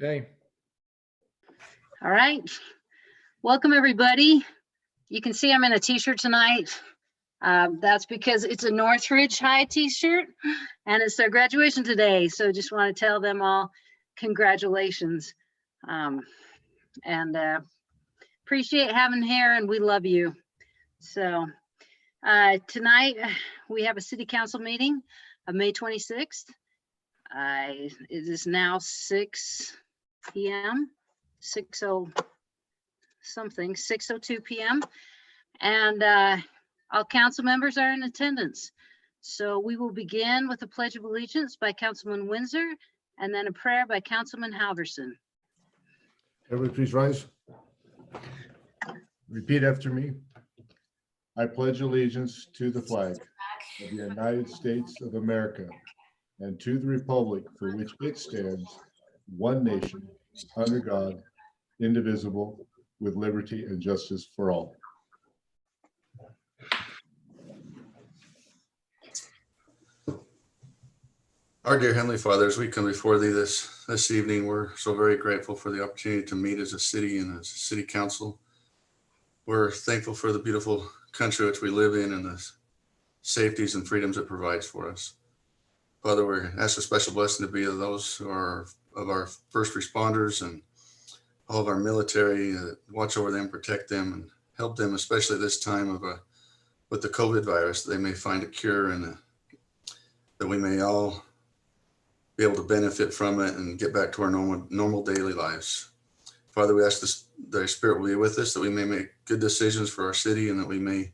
Okay. All right. Welcome, everybody. You can see I'm in a t-shirt tonight. That's because it's a Northridge High t-shirt and it's their graduation today. So just want to tell them all congratulations. And appreciate having here, and we love you. So tonight we have a city council meeting of May 26th. It is now 6 p.m. 6:02 p.m. and all council members are in attendance. So we will begin with a pledge of allegiance by Councilman Windsor and then a prayer by Councilman Halverson. Everybody please rise. Repeat after me. I pledge allegiance to the flag of the United States of America and to the republic for which it stands, one nation, under God, indivisible, with liberty and justice for all. Our dear Heavenly Father, as we come before Thee this evening, we're so very grateful for the opportunity to meet as a city and as a city council. We're thankful for the beautiful country which we live in and the safeties and freedoms it provides for us. Father, we ask a special blessing to be of those who are of our first responders and all of our military. Watch over them, protect them, and help them, especially this time of with the COVID virus. They may find a cure, and that we may all be able to benefit from it and get back to our normal daily lives. Father, we ask that your Spirit will be with us, that we may make good decisions for our city, and that we may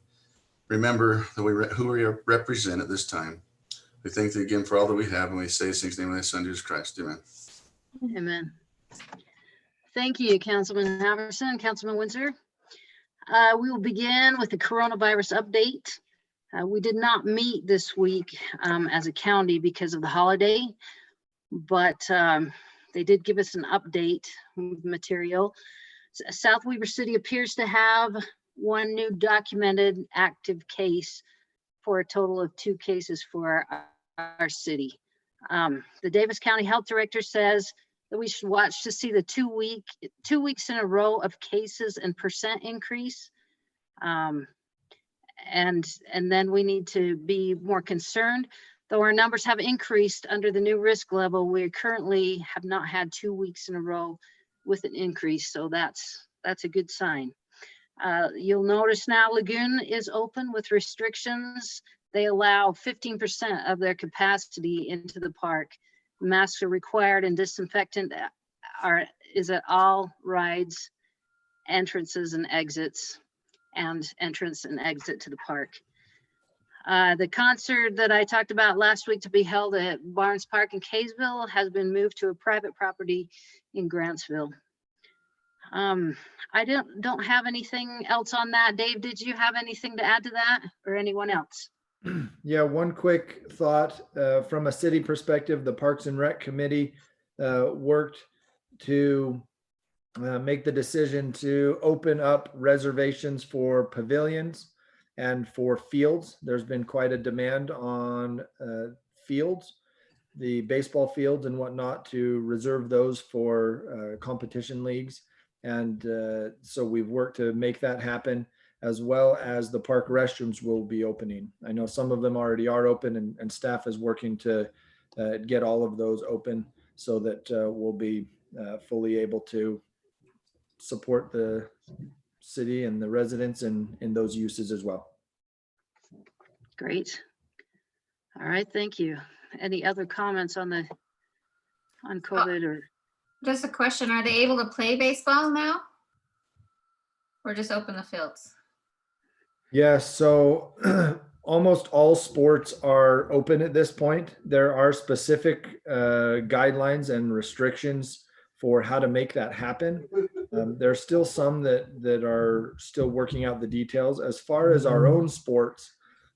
remember that who we represent at this time. We thank you again for all that we have, and we say this in the name of thy Son, Jesus Christ. Amen. Amen. Thank you, Councilman Halverson, Councilman Windsor. We will begin with the coronavirus update. We did not meet this week as a county because of the holiday, but they did give us an update material. South Weber City appears to have one new documented active case for a total of 2 cases for our city. The Davis County Health Director says that we should watch to see the 2 weeks in a row of cases and percent increase. And then we need to be more concerned. Though our numbers have increased under the new risk level, we currently have not had 2 weeks in a row with an increase. So that's a good sign. You'll notice now Lagoon is open with restrictions. They allow 15% of their capacity into the park. Masks are required and disinfectant is at all rides, entrances and exits, and entrance and exit to the park. The concert that I talked about last week to be held at Barnes Park in Kaysville has been moved to a private property in Grantsville. I don't have anything else on that. Dave, did you have anything to add to that, or anyone else? Yeah, one quick thought from a city perspective. The Parks and Rec Committee worked to make the decision to open up reservations for pavilions and for fields. There's been quite a demand on fields, the baseball fields and whatnot, to reserve those for competition leagues. And so we've worked to make that happen, as well as the park restrooms will be opening. I know some of them already are open, and staff is working to get all of those open so that we'll be fully able to support the city and the residents in those uses as well. Great. All right, thank you. Any other comments on COVID or? Just a question, are they able to play baseball now? Or just open the fields? Yes, so almost all sports are open at this point. There are specific guidelines and restrictions for how to make that happen. There's still some that are still working out the details. As far as our own sports,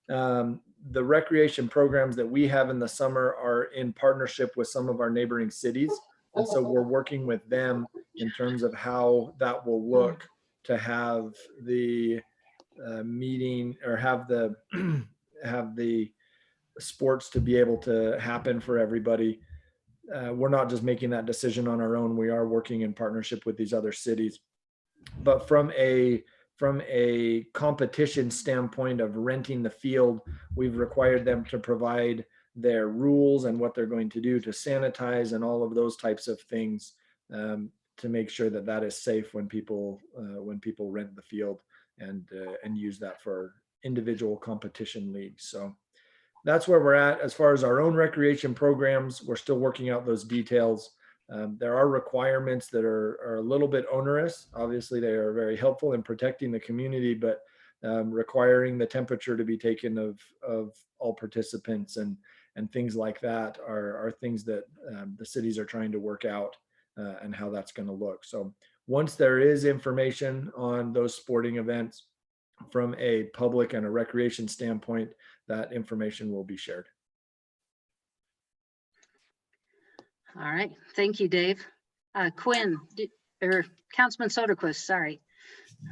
the recreation programs that we have in the summer are in partnership with some of our neighboring cities. And so we're working with them in terms of how that will look to have the meeting, or have the sports to be able to happen for everybody. we're not just making that decision on our own. We are working in partnership with these other cities. But from a competition standpoint of renting the field, we've required them to provide their rules and what they're going to do to sanitize and all of those types of things, to make sure that that is safe when people rent the field and use that for individual competition leagues. So that's where we're at. As far as our own recreation programs, we're still working out those details. There are requirements that are a little bit onerous. Obviously, they are very helpful in protecting the community, but requiring the temperature to be taken of all participants and things like that are things that the cities are trying to work out, and how that's going to look. So once there is information on those sporting events from a public and a recreation standpoint, that information will be shared. All right, thank you, Dave. Quinn, or Councilman Soderquist, sorry.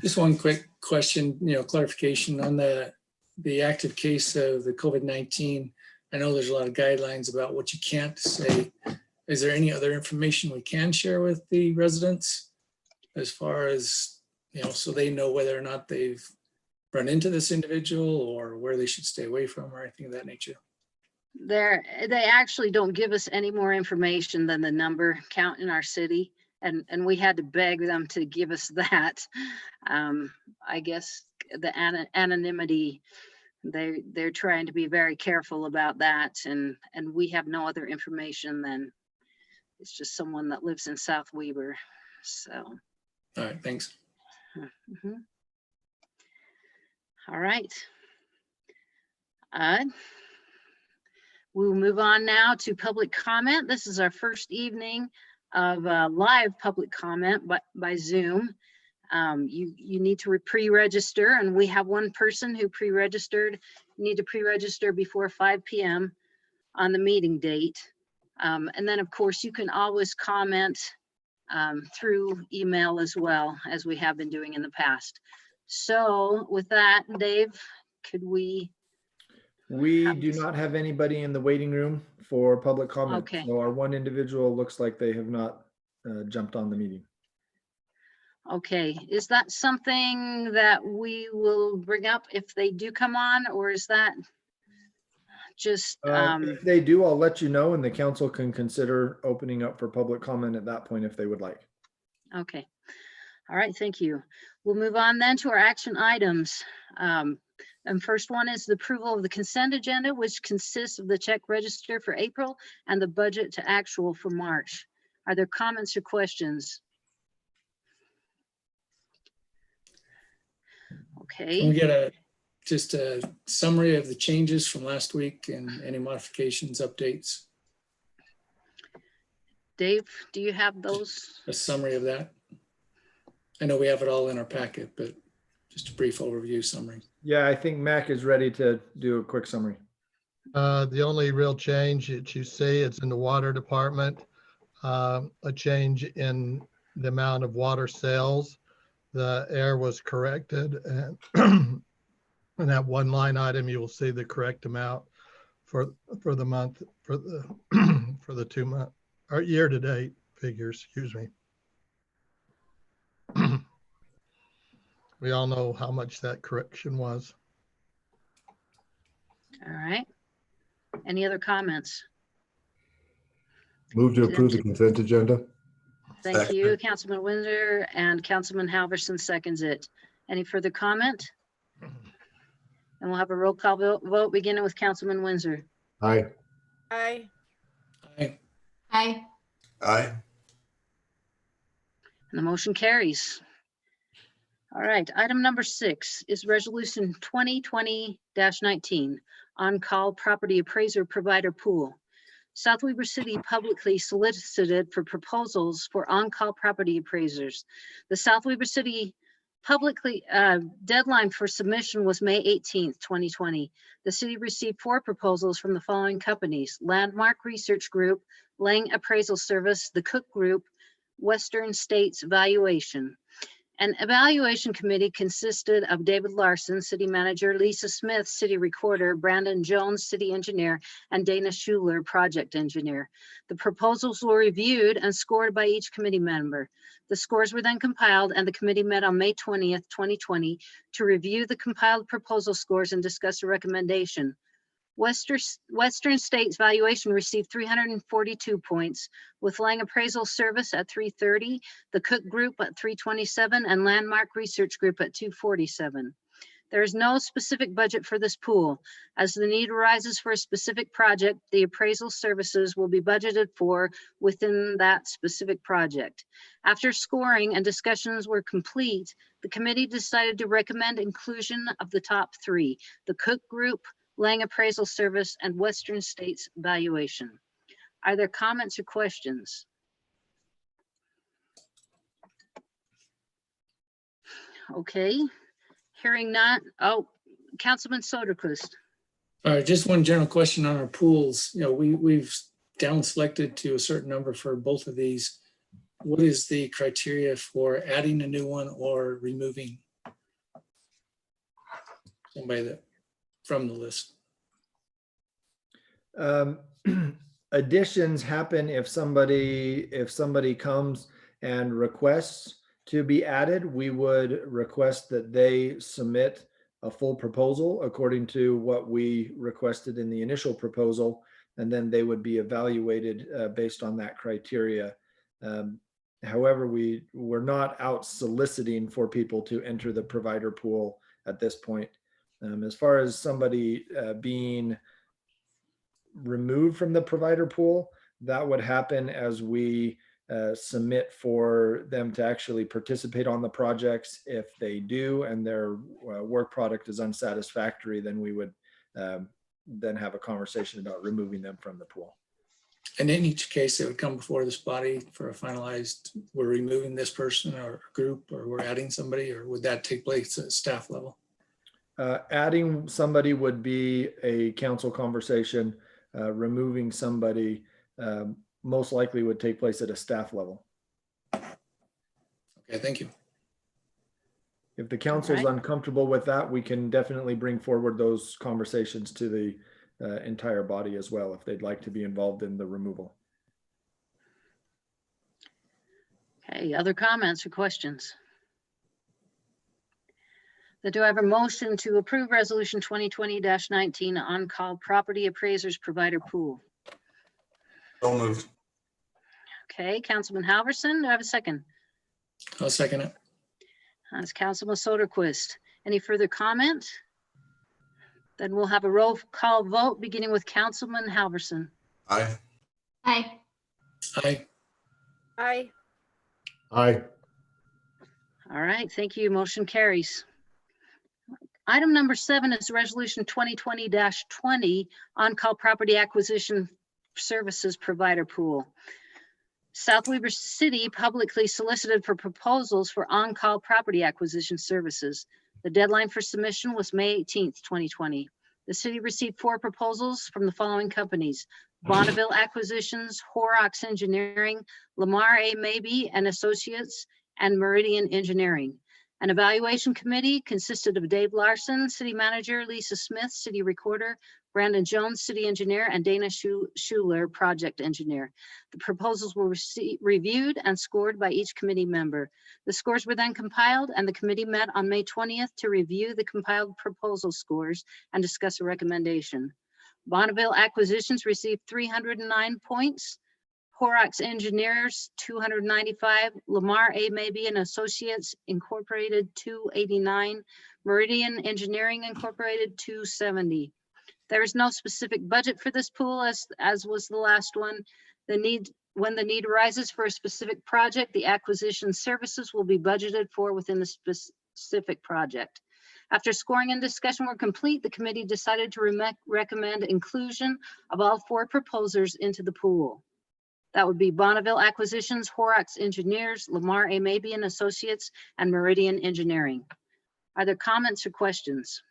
Just one quick question, clarification on the active case of the COVID-19. I know there's a lot of guidelines about what you can't say. Is there any other information we can share with the residents as far as, so they know whether or not they've run into this individual or where they should stay away from or anything of that nature? They actually don't give us any more information than the number count in our city. And we had to beg them to give us that. I guess the anonymity, they're trying to be very careful about that. And we have no other information than it's just someone that lives in South Weber. So. All right, thanks. Mm-hmm. All right. We will move on now to public comment. This is our first evening of live public comment by Zoom. You need to pre-register, and we have one person who pre-registered. You need to pre-register before 5 p.m. on the meeting date. And then, of course, you can always comment through email as well, as we have been doing in the past. So with that, Dave, could we? We do not have anybody in the waiting room for public comment. Okay. So our one individual looks like they have not jumped on the meeting. Okay, is that something that we will bring up if they do come on, or is that just? If they do, I'll let you know, and the council can consider opening up for public comment at that point if they would like. Okay. All right, thank you. We'll move on then to our action items. And first one is the approval of the consent agenda, which consists of the check register for April and the budget to actual for March. Are there comments or questions? Okay. Can we get just a summary of the changes from last week and any modifications, updates? Dave, do you have those? A summary of that? I know we have it all in our packet, but just a brief overview summary. Yeah, I think Mac is ready to do a quick summary. The only real change that you see, it's in the water department, a change in the amount of water sales. The error was corrected, and in that one line item, you will see the correct amount for the month, for the 2 month or year to date figures, excuse me. We all know how much that correction was. All right. Any other comments? Move to approve the consent agenda. Thank you, Councilman Windsor, and Councilman Halverson seconds it. Any further comment? And we'll have a roll call vote beginning with Councilman Windsor. Aye. Aye. Aye. Aye. Aye. And the motion carries. All right, item number 6 is resolution 2020-19, on-call property appraiser provider pool. South Weber City publicly solicited for proposals for on-call property appraisers. The South Weber City publicly deadline for submission was May 18th, 2020. The city received 4 proposals from the following companies: Landmark Research Group, Lang Appraisal Service, the Cook Group, Western States Valuation. An evaluation committee consisted of David Larson, city manager, Lisa Smith, city recorder, Brandon Jones, city engineer, and Dana Schuler, project engineer. The proposals were reviewed and scored by each committee member. The scores were then compiled and the committee met on May 20th, 2020 to review the compiled proposal scores and discuss a recommendation. Western States Valuation received 342 points, with Lang Appraisal Service at 330, the Cook Group at 327, and Landmark Research Group at 247. There is no specific budget for this pool. As the need arises for a specific project, the appraisal services will be budgeted for within that specific project. After scoring and discussions were complete, the committee decided to recommend inclusion of the top three: the Cook Group, Lang Appraisal Service, and Western States Valuation. Are there comments or questions? Okay, hearing none. Oh, Councilman Soderquist. Just one general question on our pools. You know, we've down selected to a certain number for both of these. What is the criteria for adding a new one or removing somebody that from the list? Additions happen if somebody comes and requests to be added. We would request that they submit a full proposal according to what we requested in the initial proposal, and then they would be evaluated based on that criteria. However, we're not out soliciting for people to enter the provider pool at this point. As far as somebody being removed from the provider pool, that would happen as we submit for them to actually participate on the projects. If they do and their work product is unsatisfactory, then we would then have a conversation about removing them from the pool. And in each case, it would come before this body for a finalized, we're removing this person or group, or we're adding somebody, or would that take place at staff level? Adding somebody would be a council conversation. Removing somebody most likely would take place at a staff level. Okay, thank you. If the council is uncomfortable with that, we can definitely bring forward those conversations to the entire body as well, if they'd like to be involved in the removal. Okay, other comments or questions? Do I have a motion to approve resolution 2020-19 on-call property appraisers provider pool? So moved. Okay, Councilman Halverson, do I have a second? I'll second it. That's Councilman Soderquist. Any further comment? Then we'll have a roll call vote beginning with Councilman Halverson. Aye. Aye. Aye. Aye. Aye. All right, thank you. Motion carries. Item number 7 is resolution 2020-20 on-call property acquisition services provider pool. South Weber City publicly solicited for proposals for on-call property acquisition services. The deadline for submission was May 18th, 2020. The city received 4 proposals from the following companies: Bonneville Acquisitions, Horrocks Engineering, Lamar A. Mabey and Associates, and Meridian Engineering. An evaluation committee consisted of Dave Larson, city manager, Lisa Smith, city recorder, Brandon Jones, city engineer, and Dana Schuler, project engineer. The proposals were reviewed and scored by each committee member. The scores were then compiled, and the committee met on May 20th to review the compiled proposal scores and discuss a recommendation. Bonneville Acquisitions received 309 points. Horrocks Engineers, 295, Lamar A. Mabey and Associates Incorporated, 289, Meridian Engineering Incorporated, 270. There is no specific budget for this pool as was the last one. When the need arises for a specific project, the acquisition services will be budgeted for within the specific project. After scoring and discussion were complete, the committee decided to recommend inclusion of all 4 proposers into the pool. That would be Bonneville Acquisitions, Horrocks Engineers, Lamar A. Mabey and Associates, and Meridian Engineering. Are there comments or questions?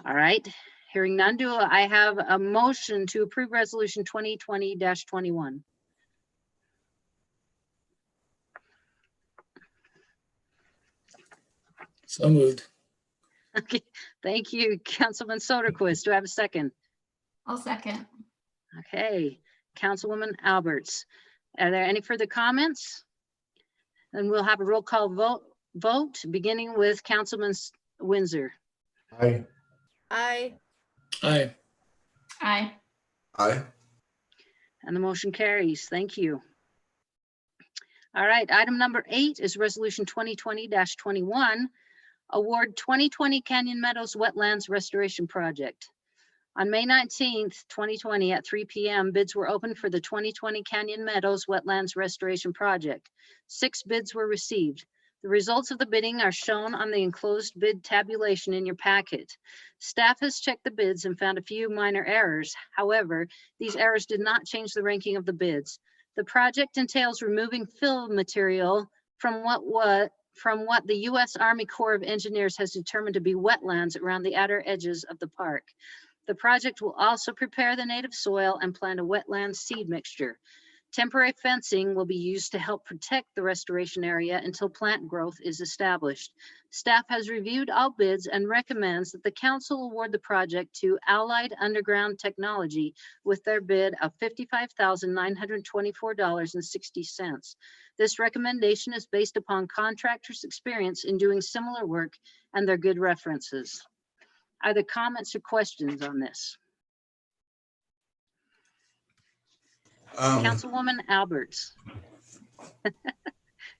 All right, hearing none, do I have a motion to approve resolution 2020-21? So moved. Okay, thank you, Councilman Soderquist. Do I have a second? I'll second. Okay, Councilwoman Alberts. Are there any further comments? Then we'll have a roll call vote, beginning with Councilman Windsor. Aye. Aye. Aye. Aye. Aye. And the motion carries. Thank you. All right, item number 8 is resolution 2020-21, award 2020 Canyon Meadows Wetlands Restoration Project. On May 19th, 2020 at 3 p.m., bids were opened for the 2020 Canyon Meadows Wetlands Restoration Project. 6 bids were received. The results of the bidding are shown on the enclosed bid tabulation in your packet. Staff has checked the bids and found a few minor errors. However, these errors did not change the ranking of the bids. The project entails removing fill material from what the U.S. Army Corps of Engineers has determined to be wetlands around the outer edges of the park. The project will also prepare the native soil and plant a wetland seed mixture. Temporary fencing will be used to help protect the restoration area until plant growth is established. Staff has reviewed all bids and recommends that the council award the project to Allied Underground Technology with their bid of $55,924.60. This recommendation is based upon contractors' experience in doing similar work and their good references. Are there comments or questions on this? Councilwoman Alberts.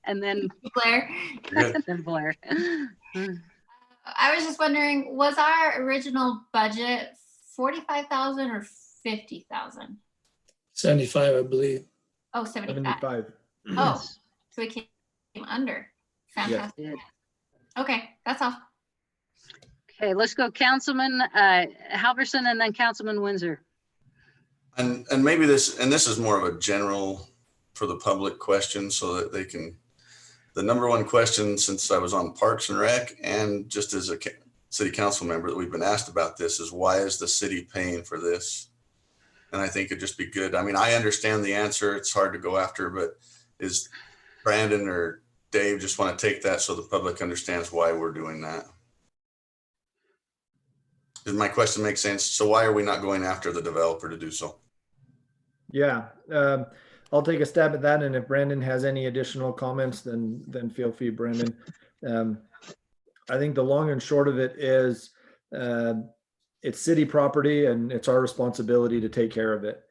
And then, Blair. You're good. then Blair. I was just wondering, was our original budget 45,000 or 50,000? 75, I believe. Oh, 75. 75. Oh, so we came under. Fantastic. Did. Okay, that's all. Okay, let's go Councilman Halverson and then Councilman Windsor. And maybe this is more of a general for the public question so that they can, the number one question since I was on Parks and Rec and just as a city council member that we've been asked about this is why is the city paying for this? And I think it'd just be good. I mean, I understand the answer. It's hard to go after, but is Brandon or Dave just want to take that so the public understands why we're doing that? Does my question make sense? So why are we not going after the developer to do so? Yeah, I'll take a stab at that. And if Brandon has any additional comments, then feel free, Brandon. I think the long and short of it is it's city property and it's our responsibility to take care of it.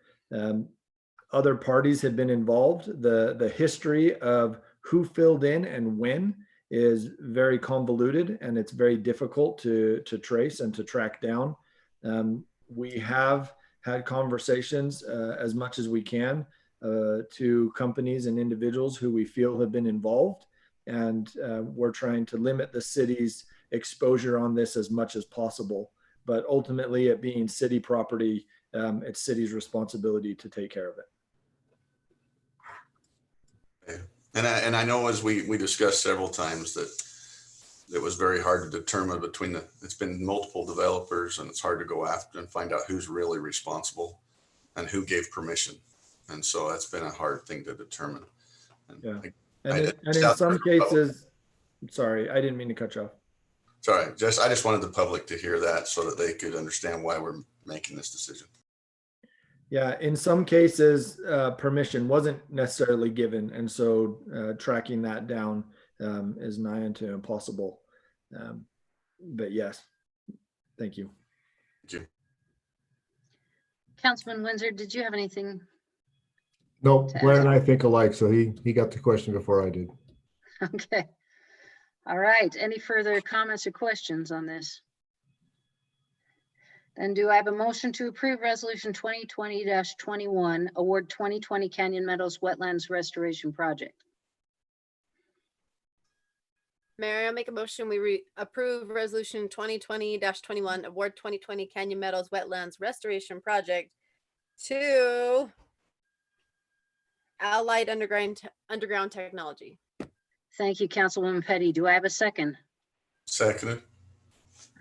Other parties have been involved. The history of who filled in and when is very convoluted and it's very difficult to trace and to track down. We have had conversations as much as we can to companies and individuals who we feel have been involved. And we're trying to limit the city's exposure on this as much as possible. But ultimately, it being city property, it's city's responsibility to take care of it. And I know as we discussed several times that it was very hard to determine between it's been multiple developers and it's hard to go after and find out who's really responsible and who gave permission. And so that's been a hard thing to determine. Yeah. And in some cases, sorry, I didn't mean to cut you off. Sorry, I just wanted the public to hear that so that they could understand why we're making this decision. Yeah, in some cases, permission wasn't necessarily given. And so tracking that down is nigh unto impossible. But yes, thank you. Thank you. Councilman Windsor, did you have anything? No, Blair and I think alike, so he got the question before I did. Okay. All right. Any further comments or questions on this? Then do I have a motion to approve resolution 2020-21, award 2020 Canyon Meadows Wetlands Restoration Project? Mayor, I'll make a motion. We approve resolution 2020-21, award 2020 Canyon Meadows Wetlands Restoration Project to Allied Underground Technology. Thank you, Councilwoman Petty. Do I have a second? Seconded.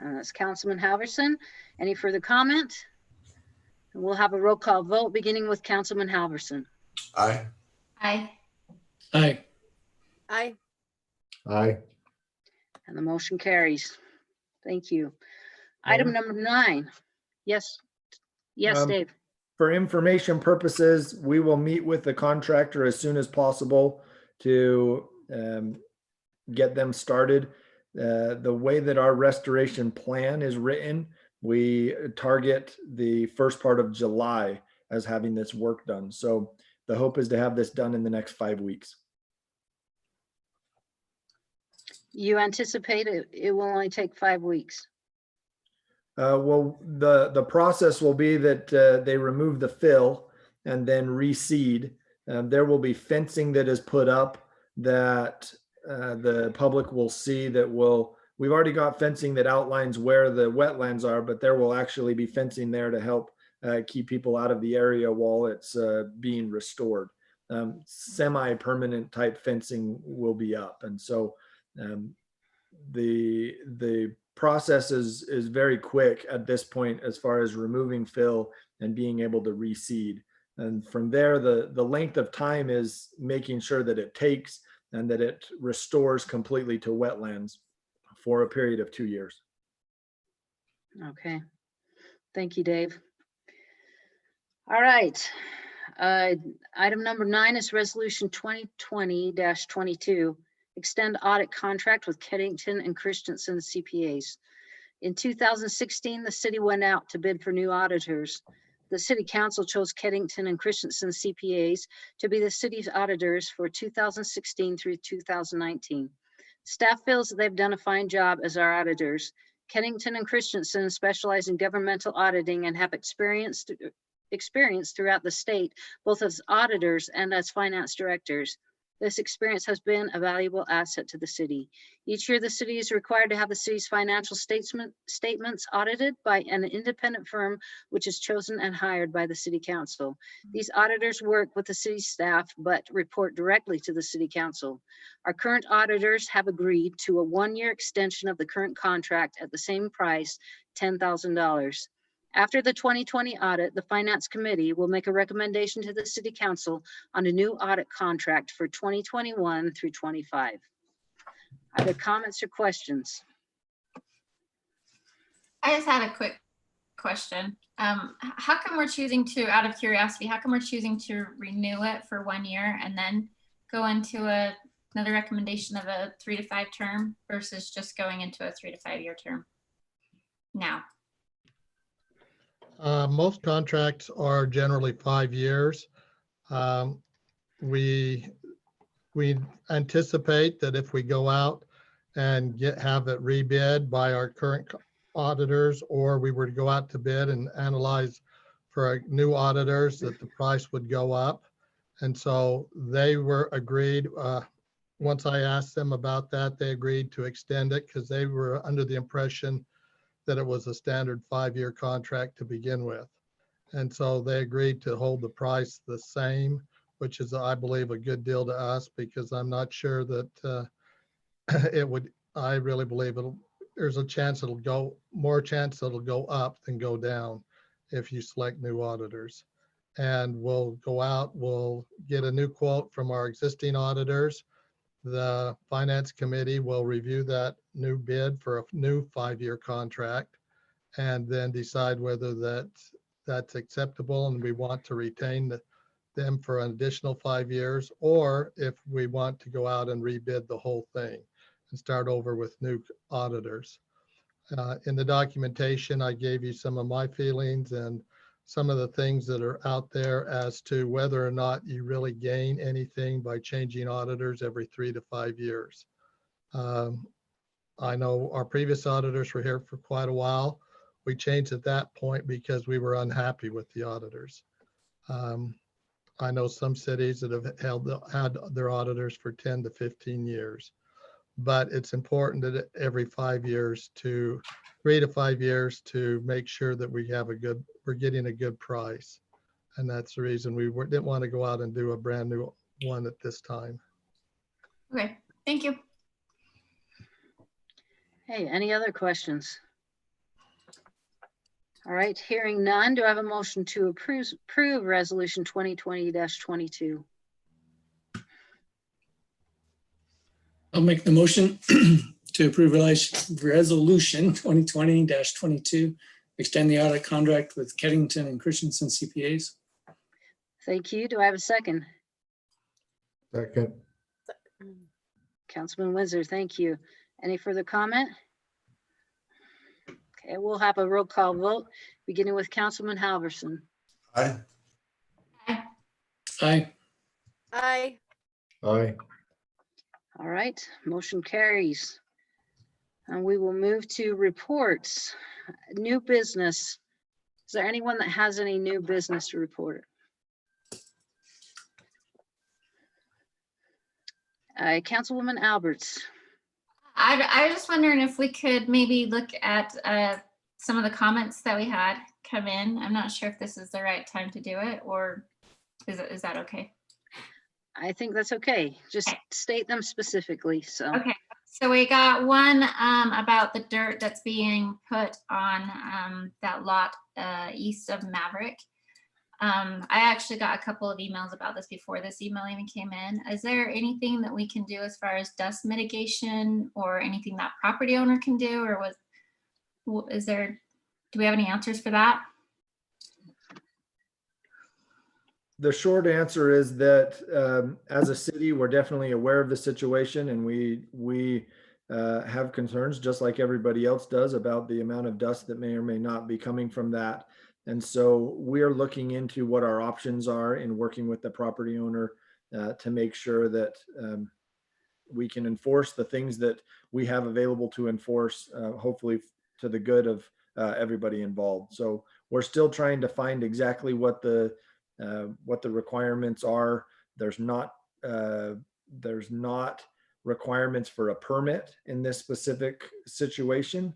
That's Councilman Halverson. Any further comment? We'll have a roll call vote beginning with Councilman Halverson. Aye. Aye. Aye. Aye. Aye. And the motion carries. Thank you. Item Mayor? number 9. Yes. Yes, Um, Dave. For information purposes, we will meet with the contractor as soon as possible to get them started. The way that our restoration plan is written, we target the first part of July as having this work done. So the hope is to have this done in the next 5 weeks. You anticipate it will only take 5 weeks. Well, the process will be that they remove the fill and then reseed. There will be fencing that is put up that the public will see we've already got fencing that outlines where the wetlands are, but there will actually be fencing there to help keep people out of the area while it's being restored. Semi-permanent type fencing will be up. And so the process is very quick at this point as far as removing fill and being able to reseed. And from there, the length of time is making sure that it takes and that it restores completely to wetlands for a period of 2 years. Okay. Thank you, Dave. All right. Item number 9 is resolution 2020-22. Extend audit contract with Keddington and Christensen CPAs. In 2016, the city went out to bid for new auditors. The city council chose Keddington and Christensen CPAs to be the city's auditors for 2016 through 2019. Staff feels that they've done a fine job as our auditors. Keddington and Christensen specialize in governmental auditing and have experience throughout the state, both as auditors and as finance directors. This experience has been a valuable asset to the city. Each year, the city is required to have the city's financial statements audited by an independent firm, which is chosen and hired by the city council. These auditors work with the city staff, but report directly to the city council. Our current auditors have agreed to a 1-year extension of the current contract at the same price, $10,000. After the 2020 audit, the Finance Committee will make a recommendation to the City Council on a new audit contract for 2021 through 25. Are there comments or questions? I just had a quick question. How come we're choosing to, out of curiosity, how come we're choosing to renew it for 1 year and then go into another recommendation of a 3 to 5 term versus just going into a 3 to 5 year term now? Most contracts are generally 5 years. We anticipate that if we go out and have it rebid by our current auditors, or we were to go out to bid and analyze for new auditors, that the price would go up. And so they were agreed. Once I asked them about that, they agreed to extend it because they were under the impression that it was a standard 5-year contract to begin with. And so they agreed to hold the price the same, which is, I believe, a good deal to us, because I'm not sure that it would, I really believe there's a chance more chance it'll go up than go down if you select new auditors. And we'll go out, we'll get a new quote from our existing auditors. The Finance Committee will review that new bid for a new 5-year contract and then decide whether that's acceptable and we want to retain them for an additional 5 years, or if we want to go out and rebid the whole thing and start over with new auditors. In the documentation, I gave you some of my feelings and some of the things that are out there as to whether or not you really gain anything by changing auditors every 3 to 5 years. I know our previous auditors were here for quite a while. We changed at that point because we were unhappy with the auditors. I know some cities that have had their auditors for 10 to 15 years, but it's important that every 5 years to 3 to 5 years to make sure that we're getting a good price. And that's the reason we didn't want to go out and do a brand new one at this time. Okay, thank you. Hey, any other questions? All right, hearing none, do I have a motion to approve resolution 2020-22? I'll make the motion to approve resolution 2020-22, extend the audit contract with Keddington and Christensen CPAs. Thank you. Do I have a second? Second. Councilman Windsor, thank you. Any further comment? Okay, we'll have a roll call vote, beginning with Councilman Halverson. Aye. Aye. Aye. Aye. All right, motion carries. And we will move to reports. New business. Is there anyone that has any new business to report? Councilwoman Alberts. I was just wondering if we could maybe look at some of the comments that we had come in. I'm not sure if this is the right time to do it, or is that okay? I think that's okay. Just state them specifically, so. Okay, so we got one about the dirt that's being put on that lot east of Maverick. I actually got a couple of emails about this before this email even came in. Is there anything that we can do as far as dust mitigation or anything that property owner can do, or do we have any answers for that? The short answer is that as a city, we're definitely aware of the situation, and we have concerns, just like everybody else does, about the amount of dust that may or may not be coming from that. And so we are looking into what our options are in working with the property owner to make sure that we can enforce the things that we have available to enforce, hopefully to the good of everybody involved. So we're still trying to find exactly what the requirements are. There's not requirements for a permit in this specific situation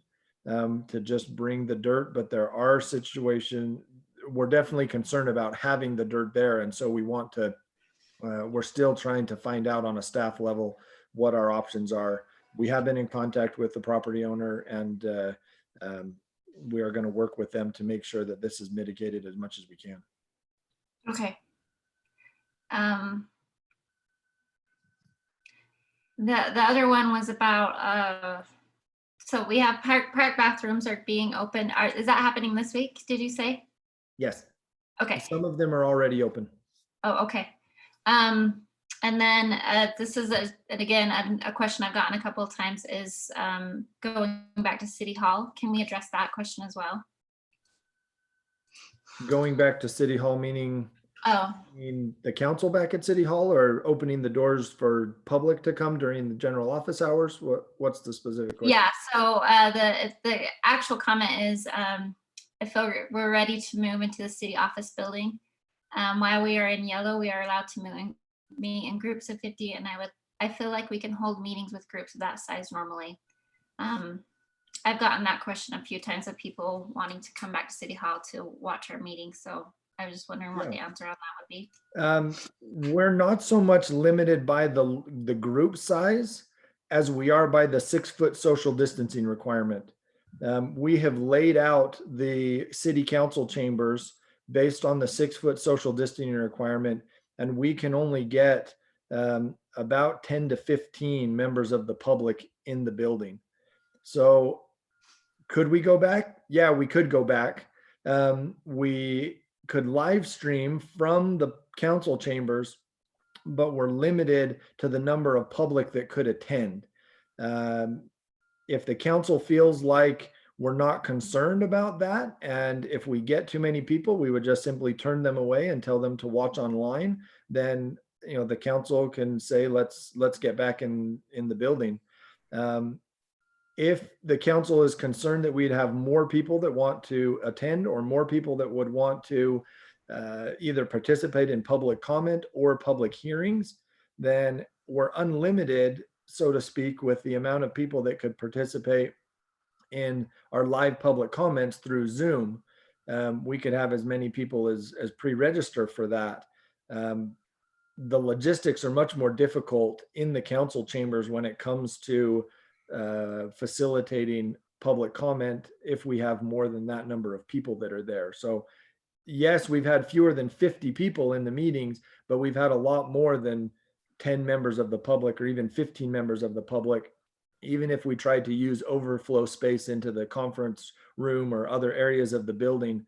to just bring the dirt, but there are situations we're definitely concerned about having the dirt there. And so we want to, we're still trying to find out on a staff level what our options are. We have been in contact with the property owner, and we are going to work with them to make sure that this is mitigated as much as we can. Okay. The other one was about so we have park bathrooms are being opened. Is that happening this week? Did you say? Yes. Okay. Some of them are already open. Oh, okay. And then this is a question I've gotten a couple of times is going back to City Hall. Can we address that question as well? Going back to City Hall, meaning the council back at City Hall, or opening the doors for public to come during the general office hours? What's the specific question? Yeah, so the actual comment is I feel we're ready to move into the city office building. While we are in yellow, we are allowed to meet in groups of 50, and I feel like we can hold meetings with groups of that size normally. I've gotten that question a few times of people wanting to come back to City Hall to watch our meetings. So I was just wondering what the answer on that would be. We're not so much limited by the group size as we are by the 6-foot social distancing requirement. We have laid out the city council chambers based on the 6-foot social distancing requirement, and we can only get about 10 to 15 members of the public in the building. So could we go back? Yeah, we could go back. We could live stream from the council chambers, but we're limited to the number of public that could attend. If the council feels like we're not concerned about that, and if we get too many people, we would just simply turn them away and tell them to watch online, then the council can say, let's get back in the building. If the council is concerned that we'd have more people that want to attend, or more people that would want to either participate in public comment or public hearings, then we're unlimited, so to speak, with the amount of people that could participate in our live public comments through Zoom. We could have as many people as pre-register for that. The logistics are much more difficult in the council chambers when it comes to facilitating public comment if we have more than that number of people that are there. So yes, we've had fewer than 50 people in the meetings, but we've had a lot more than 10 members of the public or even 15 members of the public even if we tried to use overflow space into the conference room or other areas of the building,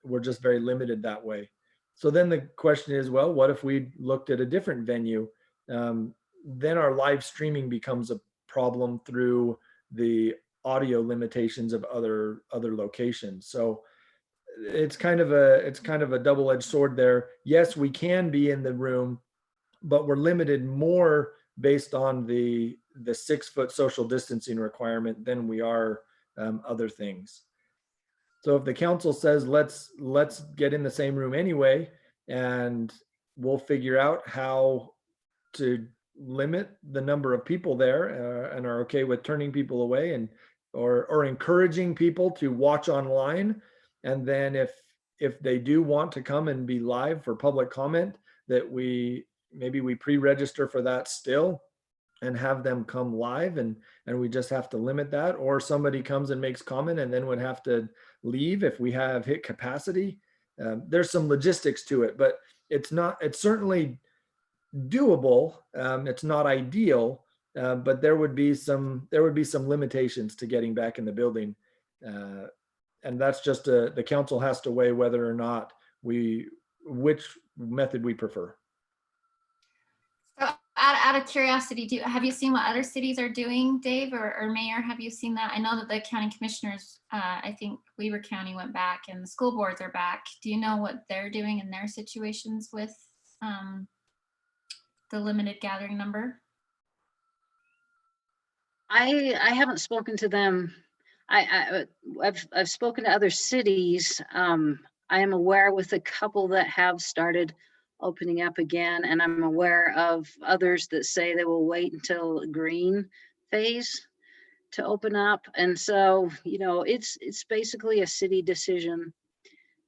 we're just very limited that way. So then the question is, well, what if we looked at a different venue? Then our live streaming becomes a problem through the audio limitations of other locations. So it's kind of a double-edged sword there. Yes, we can be in the room, but we're limited more based on the 6-foot social distancing requirement than we are other things. So if the council says, let's get in the same room anyway, and we'll figure out how to limit the number of people there, and are okay with turning people away and or encouraging people to watch online. And then if they do want to come and be live for public comment, that we pre-register for that still and have them come live, and we just have to limit that, or somebody comes and makes comment and then would have to leave if we have hit capacity. There's some logistics to it, but it's certainly doable. It's not ideal, but there would be some limitations to getting back in the building. And that's just the council has to weigh whether or not which method we prefer. So out of curiosity, have you seen what other cities are doing, Dave or Mayor? Have you seen that? I know that the county commissioners, I think Weaver County went back and the school boards are back. Do you know what they're doing in their situations with the limited gathering number? I haven't spoken to them. I've spoken to other cities. I am aware with a couple that have started opening up again, and I'm aware of others that say they will wait until green phase to open up. And so, it's basically a city decision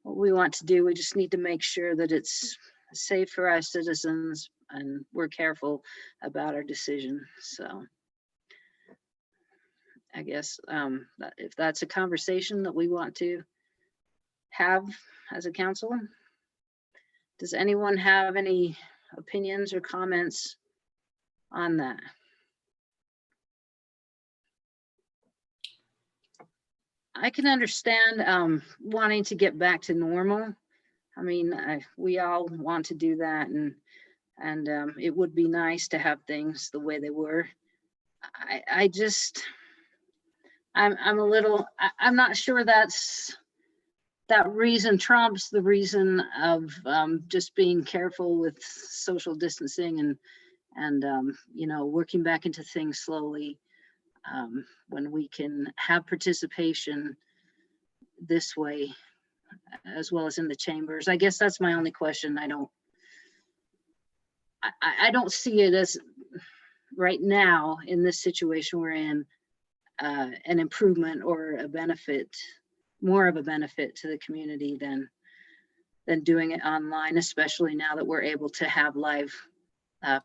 what we want to do. We just need to make sure that it's safe for our citizens and we're careful about our decision. So I guess if that's a conversation that we want to have as a council. Does anyone have any opinions or comments on that? I can understand wanting to get back to normal. I mean, we all want to do that, and it would be nice to have things the way they were. I'm not sure that reason trumps the reason of just being careful with social distancing and working back into things slowly when we can have participation this way as well as in the chambers. I guess that's my only question. I don't see it as right now in this situation we're in an improvement or a benefit, more of a benefit to the community than doing it online, especially now that we're able to have live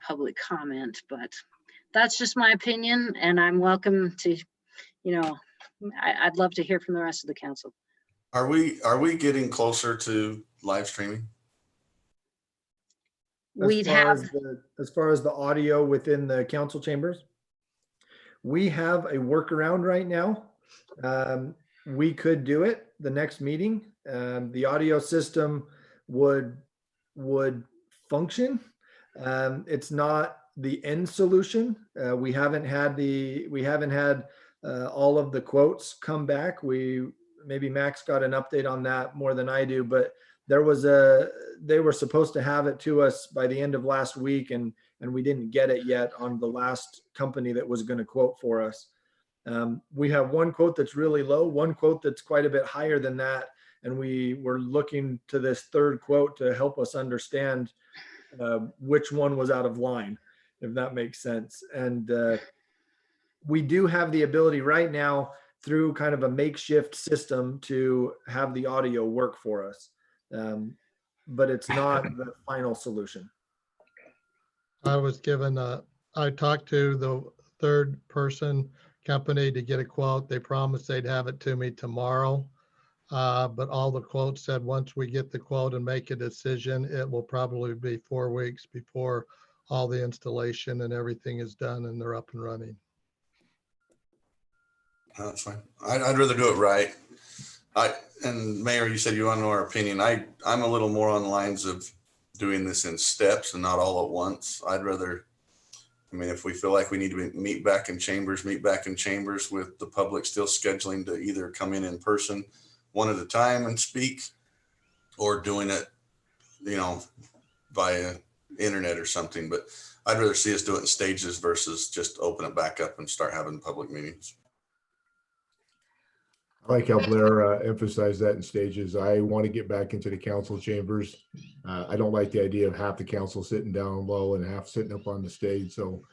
public comment. But that's just my opinion, and I'm welcome to, I'd love to hear from the rest of the council. Are we getting closer to live streaming? As far as the audio within the council chambers, we have a workaround right now. We could do it the next meeting. The audio system would function. It's not the end solution. We haven't had all of the quotes come back. Maybe Max got an update on that more than I do, but they were supposed to have it to us by the end of last week, and we didn't get it yet on the last company that was going to quote for us. We have one quote that's really low, one quote that's quite a bit higher than that, and we were looking to this third quote to help us understand which one was out of line, if that makes sense. And we do have the ability right now through kind of a makeshift system to have the audio work for us. But it's not the final solution. I talked to the third person company to get a quote. They promised they'd have it to me tomorrow. But all the quotes said once we get the quote and make a decision, it will probably be 4 weeks before all the installation and everything is done and they're up and running. That's fine. I'd rather do it right. And Mayor, you said you want to know our opinion. I'm a little more on the lines of doing this in steps and not all at once. I'd rather, I mean, if we feel like we need to meet back in chambers with the public still scheduling to either come in person one at a time and speak, or doing it, via internet or something. But I'd rather see us do it in stages versus just open it back up and start having public meetings. I like how Blair emphasized that in stages. I want to get back into the council chambers. I don't like the idea of half the council sitting down low and half sitting up on the stage. So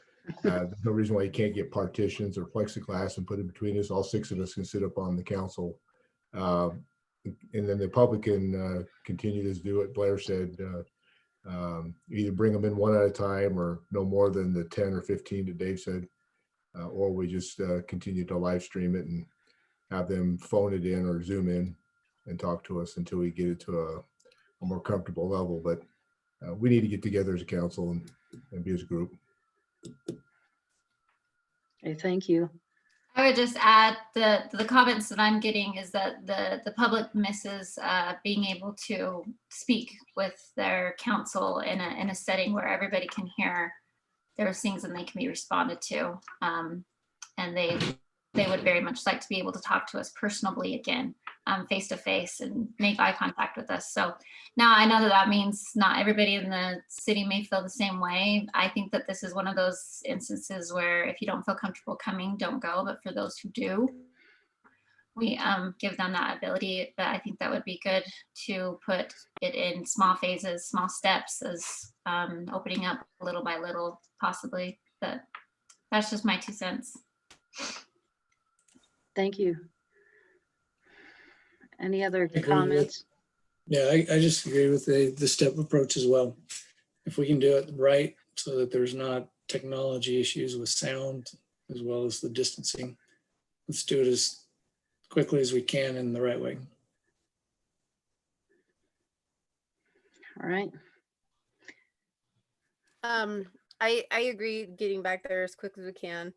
there's no reason why you can't get partitions or plexiglass and put it between us. All 6 of us can sit up on the council. And then the public can continue to do what Blair said. Either bring them in one at a time or no more than the 10 or 15 that Dave said, or we just continue to live stream it and have them phone it in or Zoom in and talk to us until we get it to a more comfortable level. But we need to get together as a council and be as a group. Okay, thank you. I would just add the comments that I'm getting is that the public misses being able to speak with their council in a setting where everybody can hear their things and they can be responded to. And they would very much like to be able to talk to us personally again, face to face, and make eye contact with us. So now I know that means not everybody in the city may feel the same way. I think that this is one of those instances where if you don't feel comfortable coming, don't go. But for those who do, we give them that ability. But I think that would be good to put it in small phases, small steps, as opening up little by little, possibly. But that's just my 2 cents. Thank you. Any other agree with comments? Yeah, I just agree with the step approach as well. If we can do it right so that there's not technology issues with sound as well as the distancing, let's do it as quickly as we can in the right way. All right. I agree, getting back there as quick as we can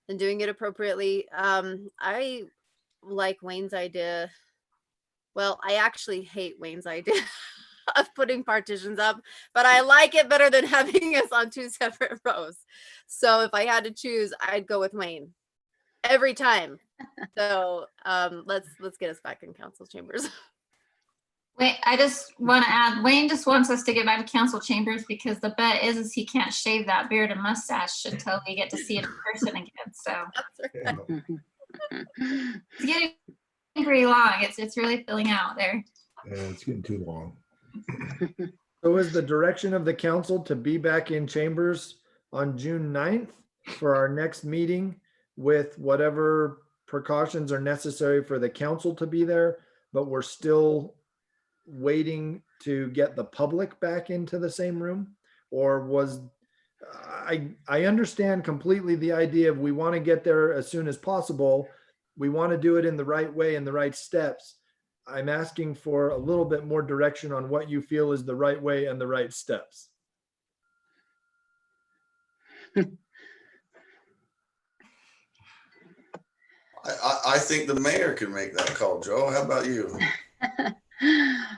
and doing it appropriately. I like Wayne's idea. Well, I actually hate Wayne's idea of putting partitions up, but I like it better than having us on 2 separate rows. So if I had to choose, I'd go with Wayne every time. So let's get us back in council chambers. Wait, I just want to add, Wayne just wants us to get back to council chambers because the bet is he can't shave that beard and mustache until we get to see it in person again. So That's right. it's getting pretty long. It's really filling out there. Yeah, it's getting too long. So is the direction of the council to be back in chambers on June 9th for our next meeting with whatever precautions are necessary for the council to be there, but we're still waiting to get the public back into the same room? Or was, I understand completely the idea of we want to get there as soon as possible. We want to do it in the right way and the right steps. I'm asking for a little bit more direction on what you feel is the right way and the right steps. I think the mayor can make that call, Joe. How about you?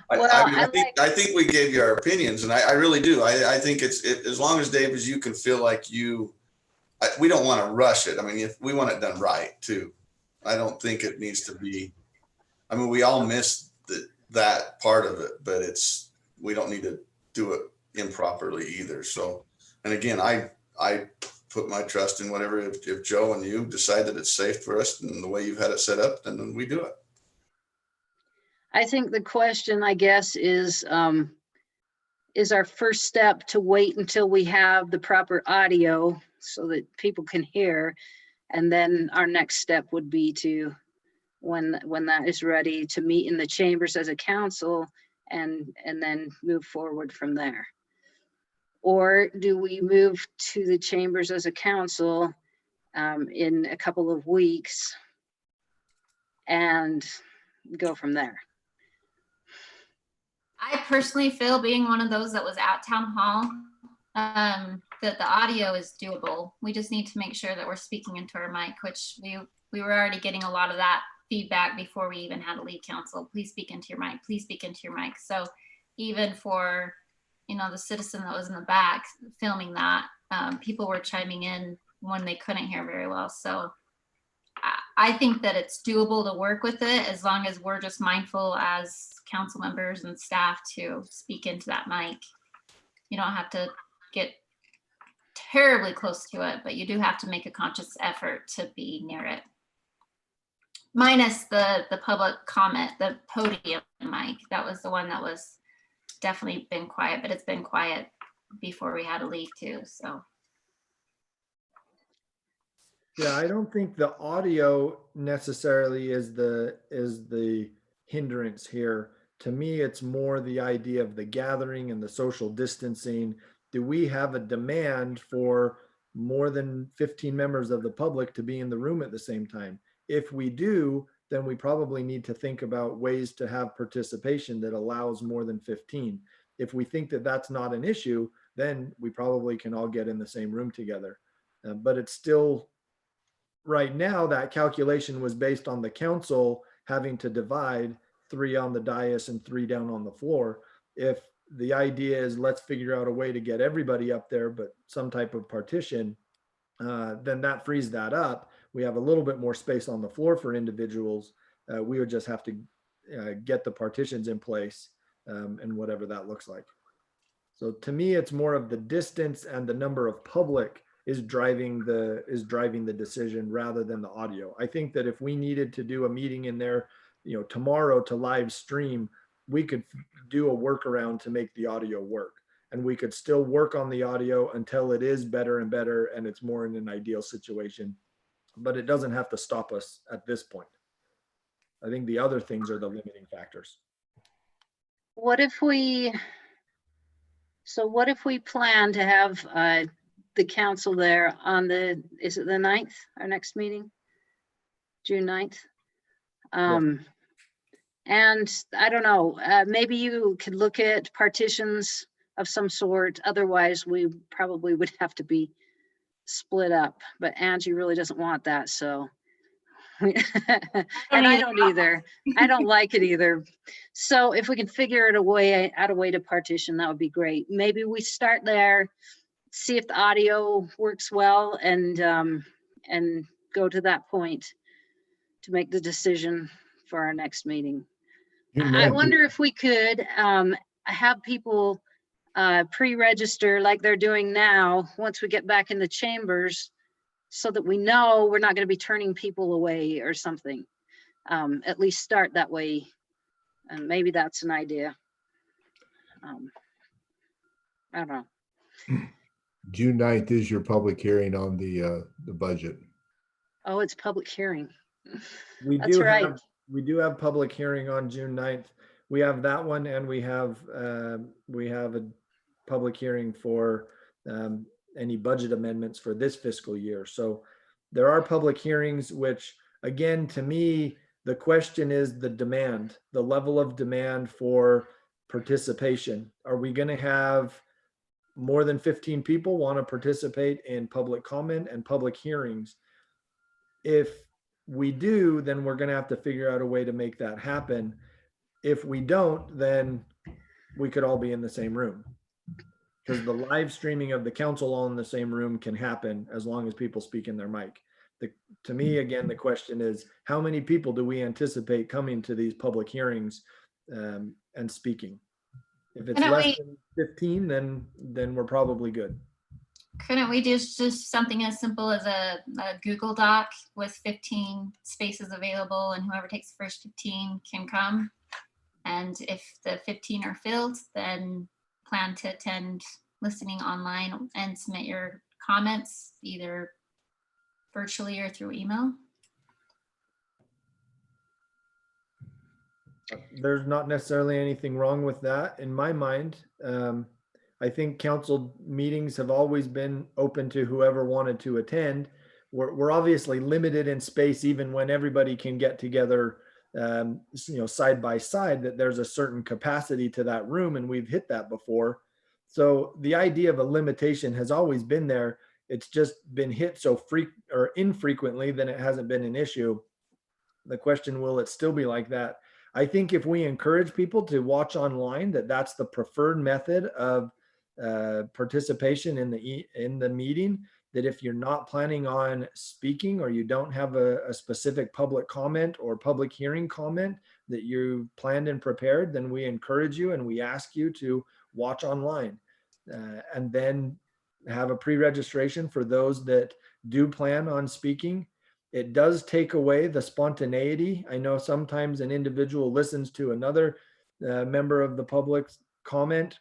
Well, I think we gave you our opinions, and I really do. I think it's as long as, Dave, as you can feel like we don't want to rush it. I mean, if we want it done right too. I don't think it needs to be, I mean, we all miss that part of it, but we don't need to do it improperly either. So, and again, I put my trust in whatever, if Joe and you decide that it's safe for us and the way you've had it set up, then we do it. I think the question, I guess, is our first step to wait until we have the proper audio so that people can hear. And then our next step would be to, when that is ready, to meet in the chambers as a council and then move forward from there. Or do we move to the chambers as a council in a couple of weeks and go from there? I personally feel, being one of those that was at town hall, that the audio is doable. We just need to make sure that we're speaking into our mic, which we were already getting a lot of that feedback before we even had a lead counsel. Please speak into your mic. Please speak into your mic. So even for, the citizen that was in the back filming that, people were chiming in when they couldn't hear very well. So I think that it's doable to work with it as long as we're just mindful as council members and staff to speak into that mic. You don't have to get terribly close to it, but you do have to make a conscious effort to be near it. Minus the public comment, the podium mic. That was the one that was definitely been quiet, but it's been quiet before we had a lead too, so. Yeah, I don't think the audio necessarily is the hindrance here. To me, it's more the idea of the gathering and the social distancing. Do we have a demand for more than 15 members of the public to be in the room at the same time? If we do, then we probably need to think about ways to have participation that allows more than 15. If we think that that's not an issue, then we probably can all get in the same room together. But it's still, right now, that calculation was based on the council having to divide 3 on the dais and 3 down on the floor. If the idea is let's figure out a way to get everybody up there, but some type of partition, then that frees that up. We have a little bit more space on the floor for individuals. We would just have to get the partitions in place, and whatever that looks like. So to me, it's more of the distance and the number of public is driving the decision rather than the audio. I think that if we needed to do a meeting in there, tomorrow to live stream, we could do a workaround to make the audio work. And we could still work on the audio until it is better and better and it's more in an ideal situation. But it doesn't have to stop us at this point. I think the other things are the limiting factors. What if we plan to have the council there on is it the 9th, our next meeting? June 9th? And I don't know, maybe you could look at partitions of some sort. Otherwise, we probably would have to be split up. But Angie really doesn't want that, so. And I don't either. I don't like it either. So if we can figure out a way to partition, that would be great. Maybe we start there, see if the audio works well, and go to that point to make the decision for our next meeting. I wonder if we could have people pre-register like they're doing now once we get back in the chambers, so that we know we're not going to be turning people away or something. At least start that way. And maybe that's an idea. I don't know. June 9th is your public hearing on the budget. Oh, it's public hearing. That's right. We do have public hearing on June 9th. We have that one, and we have a public hearing for any budget amendments for this fiscal year. So there are public hearings, which again, to me, the question is the demand, the level of demand for participation. Are we going to have more than 15 people want to participate in public comment and public hearings? If we do, then we're going to have to figure out a way to make that happen. If we don't, then we could all be in the same room, because the live streaming of the council all in the same room can happen as long as people speak in their mic. To me, again, the question is, how many people do we anticipate coming to these public hearings and speaking? If it's less than 15, then we're probably good. Couldn't we do just something as simple as a Google Doc with 15 spaces available, and whoever takes the first 15 can come? And if the 15 are filled, then plan to attend listening online and submit your comments either virtually or through email. There's not necessarily anything wrong with that in my mind. I think council meetings have always been open to whoever wanted to attend. We're obviously limited in space, even when everybody can get together, side by side, that there's a certain capacity to that room, and we've hit that before. So the idea of a limitation has always been there. it's just been hit so infrequently, then it hasn't been an issue. The question, will it still be like that? I think if we encourage people to watch online, that's the preferred method of participation in the meeting, that if you're not planning on speaking, or you don't have a specific public comment or public hearing comment that you planned and prepared, then we encourage you and we ask you to watch online, and then have a pre-registration for those that do plan on speaking. It does take away the spontaneity. I know sometimes an individual listens to another member of the public's comment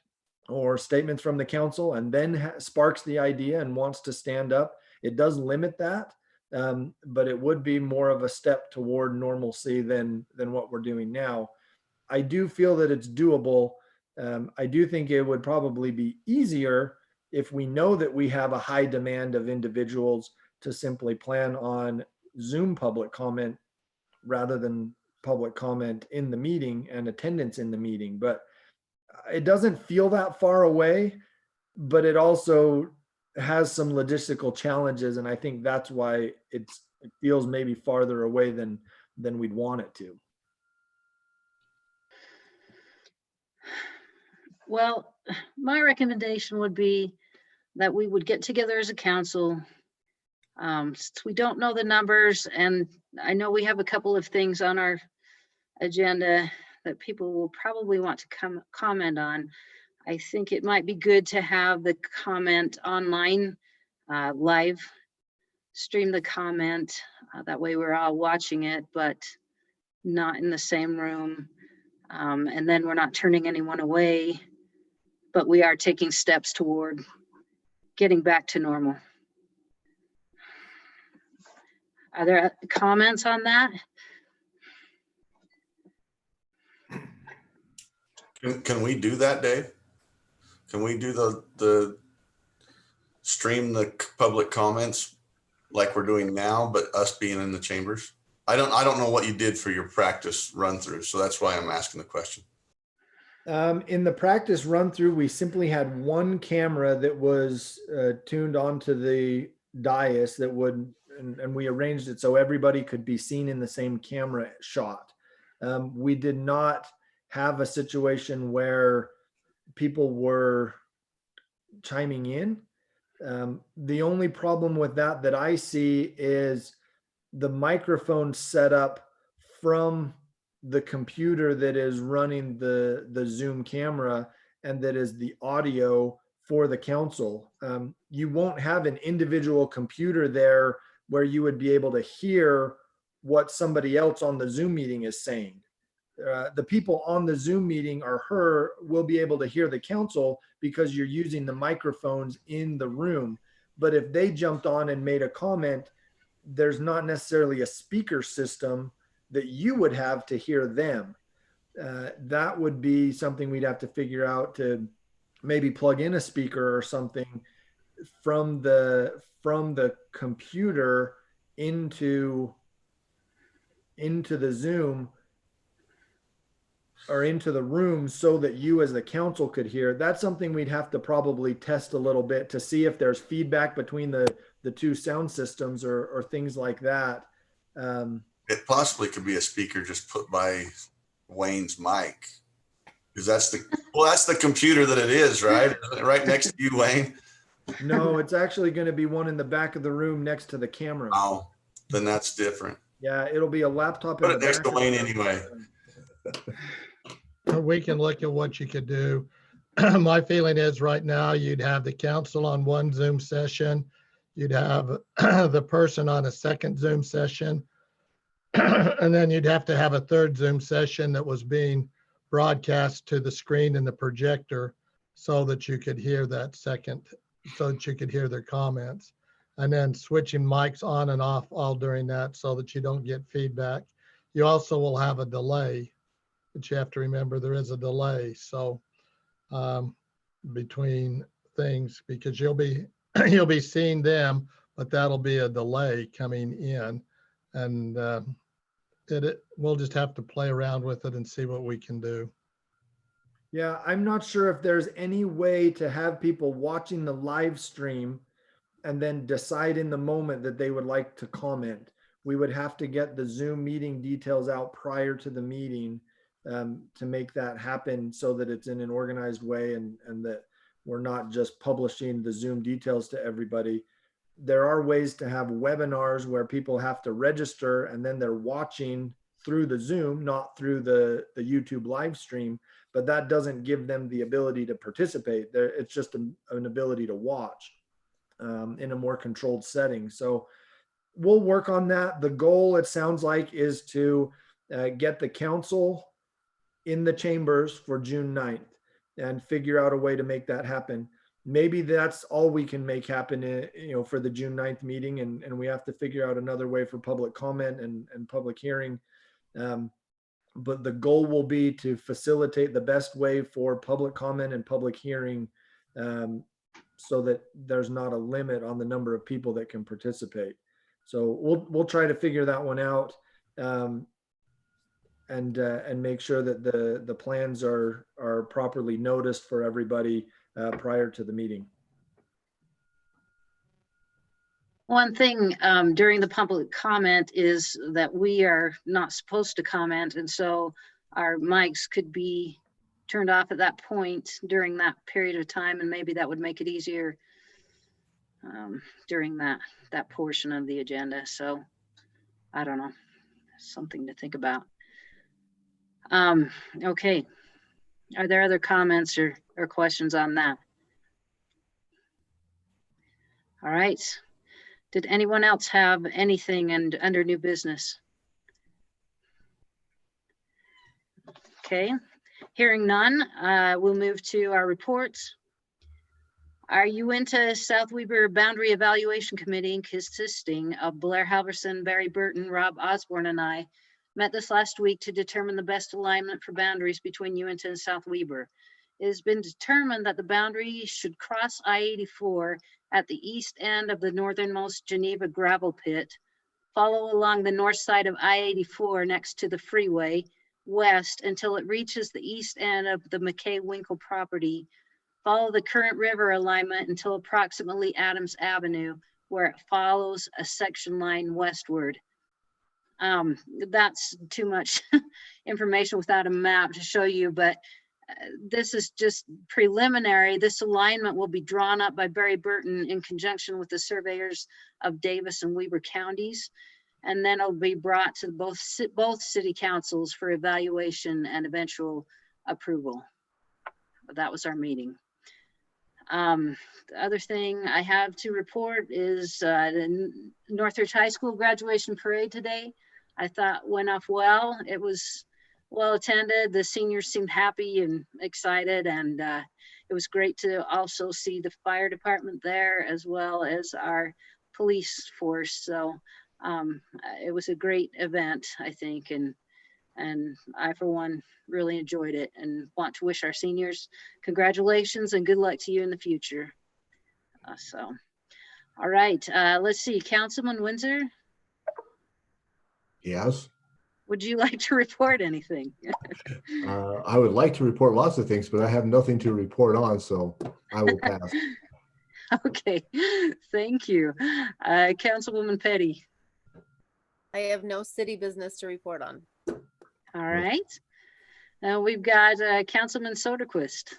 or statements from the council, and then sparks the idea and wants to stand up. It does limit that, but it would be more of a step toward normalcy than what we're doing now. I do feel that it's doable. I do think it would probably be easier if we know that we have a high demand of individuals to simply plan on Zoom public comment rather than public comment in the meeting and attendance in the meeting. But it doesn't feel that far away, but it also has some logistical challenges. And I think that's why it feels maybe farther away than we'd want it to. Well, my recommendation would be that we would get together as a council. Since we don't know the numbers, and I know we have a couple of things on our agenda that people will probably want to comment on. I think it might be good to have the comment online, live stream the comment. That way we're all watching it, but not in the same room. And then we're not turning anyone away, but we are taking steps toward getting back to normal. Are there comments on that? Can we do that, Dave? Can we do the stream the public comments like we're doing now, but us being in the chambers? I don't know what you did for your practice run through, so that's why I'm asking the question. In the practice run through, we simply had one camera that was tuned onto the dais that would, and we arranged it so everybody could be seen in the same camera shot. We did not have a situation where people were chiming in. The only problem with that I see is the microphone set up from the computer that is running the Zoom camera, and that is the audio for the council. You won't have an individual computer there where you would be able to hear what somebody else on the Zoom meeting is saying. The people on the Zoom meeting will be able to hear the council because you're using the microphones in the room. But if they jumped on and made a comment, there's not necessarily a speaker system that you would have to hear them. That would be something we'd have to figure out, to maybe plug in a speaker or something from the computer into the Zoom or into the room, so that you as the council could hear. That's something we'd have to probably test a little bit to see if there's feedback between the two sound systems or things like that. It possibly could be a speaker just put by Wayne's mic, because that's the computer that it is, right? Right next to you, Wayne. No, it's actually going to be one in the back of the room next to the camera. Oh, then that's different. Yeah, it'll be a laptop. Put it next to Wayne anyway. We can look at what you could do. My feeling is right now you'd have the council on one Zoom session. You'd have the person on a second Zoom session. And then you'd have to have a third Zoom session that was being broadcast to the screen in the projector, so that you could hear that so that you could hear their comments. And then switching mics on and off all during that, so that you don't get feedback. You also will have a delay, but you have to remember there is a delay. So between things, because you'll be seeing them, but that'll be a delay coming in, and we'll just have to play around with it and see what we can do. Yeah, I'm not sure if there's any way to have people watching the live stream and then decide in the moment that they would like to comment. We would have to get the Zoom meeting details out prior to the meeting to make that happen so that it's in an organized way and that we're not just publishing the Zoom details to everybody. There are ways to have webinars where people have to register and then they're watching through the Zoom, not through the YouTube live stream, but that doesn't give them the ability to participate. It's just an ability to watch in a more controlled setting. So we'll work on that. The goal, it sounds like, is to get the council in the chambers for June 9th and figure out a way to make that happen. Maybe that's all we can make happen, for the June 9th meeting, and we have to figure out another way for public comment and public hearing. But the goal will be to facilitate the best way for public comment and public hearing so that there's not a limit on the number of people that can participate. So we'll try to figure that one out and make sure that the plans are properly noticed for everybody prior to the meeting. One thing during the public comment is that we are not supposed to comment, and so our mics could be turned off at that point during that period of time, and maybe that would make it easier during that portion of the agenda. So I don't know, something to think about. Okay, are there other comments or questions on that? All right. Did anyone else have anything under new business? Okay, hearing none, we'll move to our reports. Our Uinta South Weber Boundary Evaluation Committee, consisting of Blair Halverson, Barry Burton, Rob Osborne, and I, met this last week to determine the best alignment for boundaries between Uinta and South Weber. It has been determined that the boundary should cross I-84 at the east end of the northernmost Geneva gravel pit, follow along the north side of I-84 next to the freeway west until it reaches the east end of the McKay-Winkle property, follow the current river alignment until approximately Adams Avenue, where it follows a section line westward. That's too much information without a map to show you, but this is just preliminary. This alignment will be drawn up by Barry Burton in conjunction with the surveyors of Davis and Weber counties, and then it'll be brought to both city councils for evaluation and eventual approval. That was our meeting. The other thing I have to report is the Northridge High School graduation parade today. I thought went off well. It was well attended. The seniors seemed happy and excited, and it was great to also see the fire department there as well as our police force. So it was a great event, I think, and I, for one, really enjoyed it and want to wish our seniors congratulations and good luck to you in the future. All right, let's see, Councilman Windsor. Yes. Would you like to report anything? I would like to report lots of things, but I have nothing to report on, so I will pass. Okay, thank you. Councilwoman Petty. I have no city business to report on. All right. Now we've got Councilman Soderquist.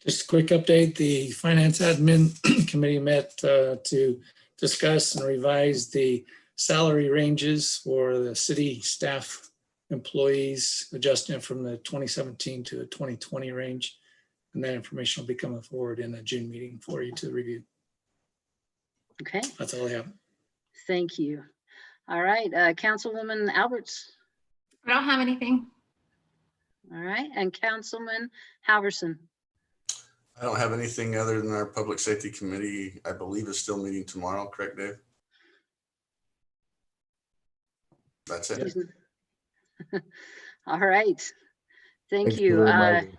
Just a quick update. The Finance Admin Committee met to discuss and revise the salary ranges for the city staff employees, adjusting it from the 2017 to the 2020 range. And that information will be coming forward in the June meeting for you to review. Okay. That's all I have. Thank you. All right, Councilwoman Alberts. I don't have anything. All right, and Councilman Halverson. I don't have anything other than our Public Safety Committee, I believe, is still meeting tomorrow, correct, Dave? That's it. All right. Thank Thanks you. for the reminder.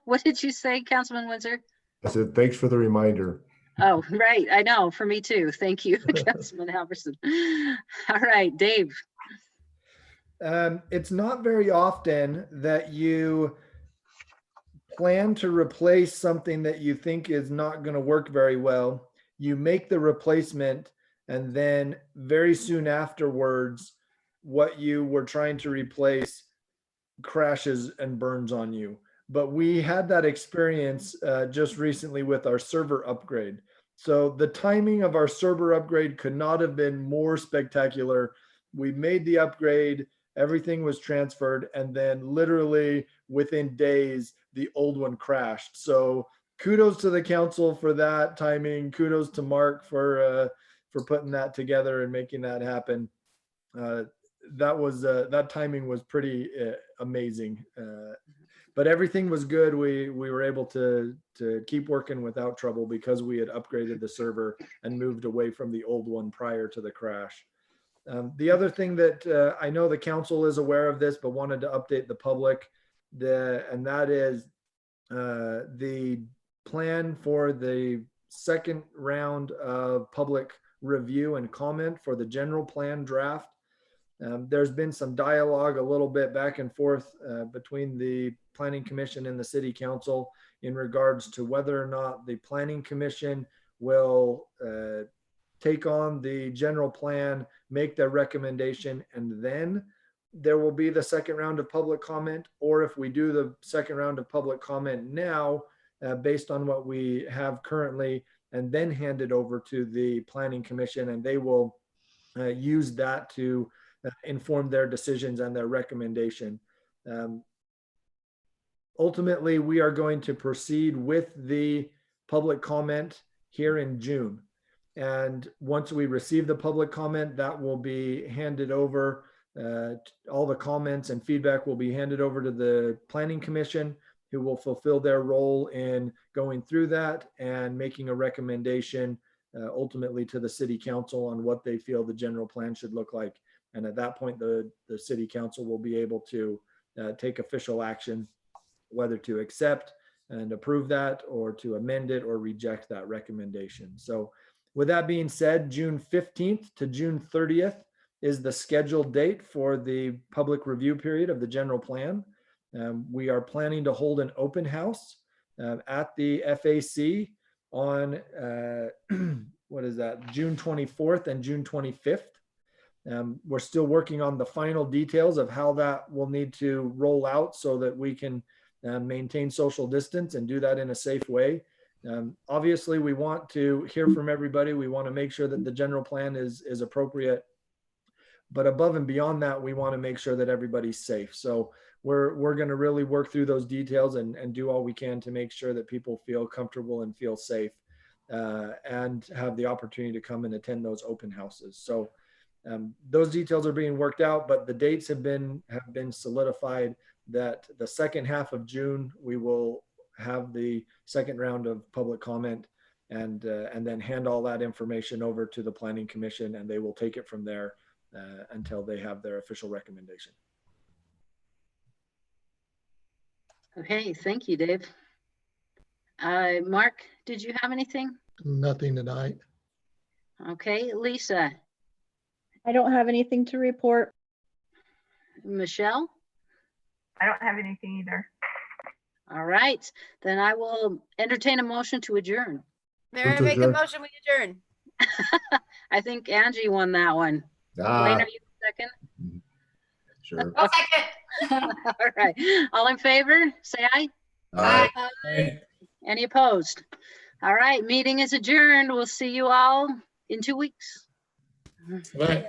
What did you say, Councilman Windsor? I said, thanks for the reminder. Oh, right. I know. For me too. Thank you, Councilman Halverson. All right, Dave. It's not very often that you plan to replace something that you think is not going to work very well, you make the replacement, and then very soon afterwards, what you were trying to replace crashes and burns on you. But we had that experience just recently with our server upgrade. So the timing of our server upgrade could not have been more spectacular. We made the upgrade, everything was transferred, and then literally within days, the old one crashed. So kudos to the council for that timing. Kudos to Mark for putting that together and making that happen. That timing was pretty amazing. But everything was good. We were able to keep working without trouble because we had upgraded the server and moved away from the old one prior to the crash. The other thing that I know the council is aware of this, but wanted to update the public, and that is the plan for the second round of public review and comment for the general plan draft. There's been some dialogue a little bit back and forth between the Planning Commission and the City Council in regards to whether or not the Planning Commission will take on the general plan, make their recommendation, and then there will be the second round of public comment. Or if we do the second round of public comment now, based on what we have currently, and then hand it over to the Planning Commission, and they will use that to inform their decisions and their recommendation. Ultimately, we are going to proceed with the public comment here in June. And once we receive the public comment, that will be handed over. All the comments and feedback will be handed over to the Planning Commission, who will fulfill their role in going through that and making a recommendation ultimately to the City Council on what they feel the general plan should look like. And at that point, the City Council will be able to take official action, whether to accept and approve that or to amend it or reject that recommendation. So with that being said, June 15th to June 30th is the scheduled date for the public review period of the general plan. We are planning to hold an open house at the FAC on, what is that, June 24th and June 25th. We're still working on the final details of how that will need to roll out so that we can maintain social distance and do that in a safe way. Obviously, we want to hear from everybody. We want to make sure that the general plan is appropriate. But above and beyond that, we want to make sure that everybody's safe. So we're going to really work through those details and do all we can to make sure that people feel comfortable and feel safe and have the opportunity to come and attend those open houses. So those details are being worked out, but the dates have been solidified that the second half of June, we will have the second round of public comment and then hand all that information over to the Planning Commission, and they will take it from there until they have their official recommendation. Okay, thank you, Dave. Mark, did you have anything? Nothing tonight. Okay, Lisa, I don't have anything to report. Michelle? I don't have anything either. All right, then I will entertain a motion to adjourn. Mayor, I to make a adjourn. motion, we adjourn. I think Angie won that one. Wayne, are you second? Sure. I'll second. All right, all in favor, say aye. Aye. Hey. Any opposed? All right, meeting is adjourned. We'll see you all in 2 weeks. Bye.